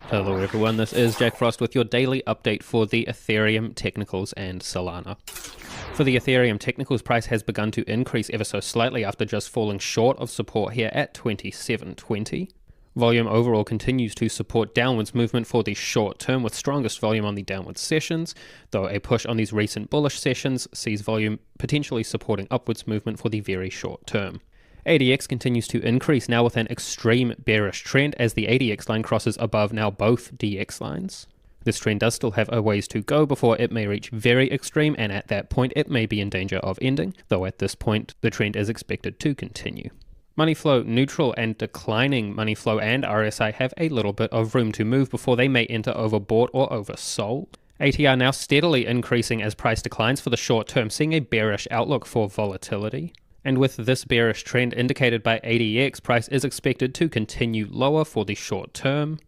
Hello everyone, this is Jack Frost with your daily update for the Ethereum technicals and Solana. For the Ethereum technicals, price has begun to increase ever so slightly after just falling short of support here at 2720. Volume overall continues to support downwards movement for the short term, with strongest volume on the downward sessions, though a push on these recent bullish sessions sees volume potentially supporting upwards movement for the very short term. ADX continues to increase now with an extreme bearish trend as the ADX line crosses above now both DX lines. This trend does still have a ways to go before it may reach very extreme, and at that point it may be in danger of ending, though at this point the trend is expected to continue. Money flow neutral and declining money flow and RSI have a little bit of room to move before they may enter overbought or oversold. ATR now steadily increasing as price declines for the short term, seeing a bearish outlook for volatility. And with this bearish trend indicated by ADX, price is expected to continue lower for the short term.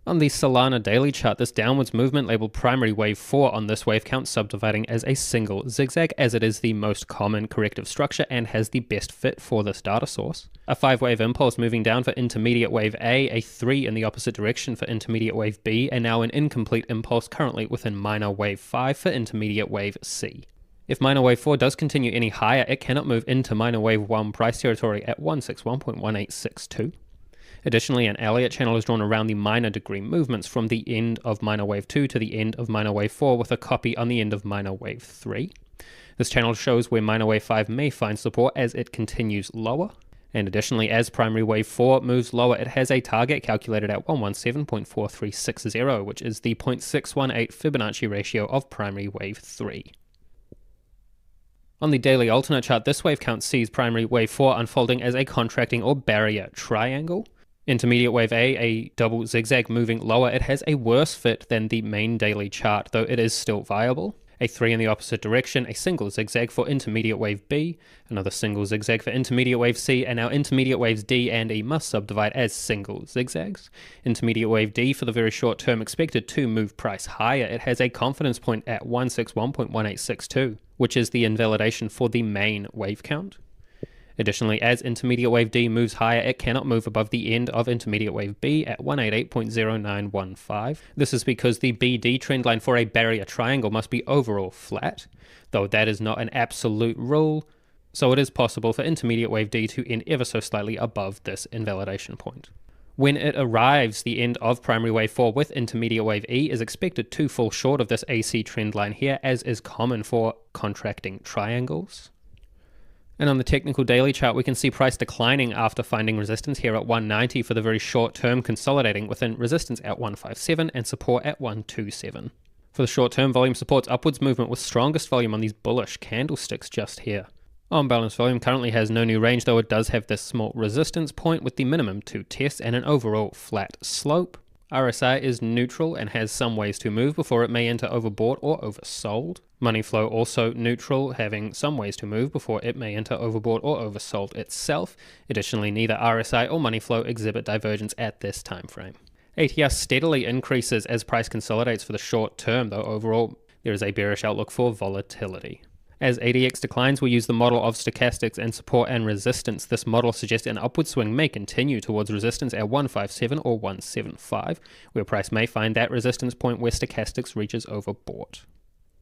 On the Solana daily chart, this downwards movement labeled primary wave 4 on this wave count subdividing as a single zigzag, as it is the most common corrective structure and has the best fit for this data source. A 5-wave impulse moving down for intermediate wave A 3 in the opposite direction for intermediate wave B, and now an incomplete impulse currently within minor wave 5 for intermediate wave C. If minor wave 4 does continue any higher, it cannot move into minor wave 1 price territory at 161.1862. Additionally, an Elliott channel is drawn around the minor degree movements from the end of minor wave 2 to the end of minor wave 4 with a copy on the end of minor wave 3. This channel shows where minor wave 5 may find support as it continues lower. And additionally, as primary wave 4 moves lower, it has a target calculated at 117.4360, which is the 0.618 Fibonacci ratio of primary wave 3. On the daily alternate chart, this wave count sees primary wave 4 unfolding as a contracting or barrier triangle. Intermediate wave A double zigzag moving lower. It has a worse fit than the main daily chart, though it is still viable. A 3 in the opposite direction, a single zigzag for intermediate wave B, another single zigzag for intermediate wave C, and now intermediate waves D and E must subdivide as single zigzags. Intermediate wave D for the very short term expected to move price higher. It has a confidence point at 161.1862, which is the invalidation for the main wave count. Additionally, as intermediate wave D moves higher, it cannot move above the end of intermediate wave B at 188.0915. This is because the BD trendline for a barrier triangle must be overall flat, though that is not an absolute rule, so it is possible for intermediate wave D to end ever so slightly above this invalidation point. When it arrives, the end of primary wave 4 with intermediate wave E is expected to fall short of this AC trendline here, as is common for contracting triangles. And on the technical daily chart, we can see price declining after finding resistance here at 190 for the very short term, consolidating within resistance at 157 and support at 127. For the short term, volume supports upwards movement with strongest volume on these bullish candlesticks just here. On balance, volume currently has no new range, though it does have this small resistance point with the minimum 2 tests and an overall flat slope. RSI is neutral and has some ways to move before it may enter overbought or oversold. Money flow also neutral, having some ways to move before it may enter overbought or oversold itself. Additionally, neither RSI or money flow exhibit divergence at this time frame. ATR steadily increases as price consolidates for the short term, though overall there is a bearish outlook for volatility. As ADX declines, we use the model of stochastics and support and resistance. This model suggests an upward swing may continue towards resistance at 157 or 175, where price may find that resistance point where stochastics reaches overbought.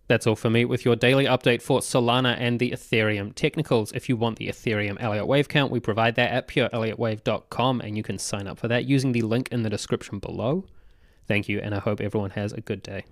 That's all for me with your daily update for Solana and the Ethereum technicals. If you want the Ethereum Elliott Wave count, we provide that at pureelliottwave.com, and you can sign up for that using the link in the description below. Thank you, and I hope everyone has a good day.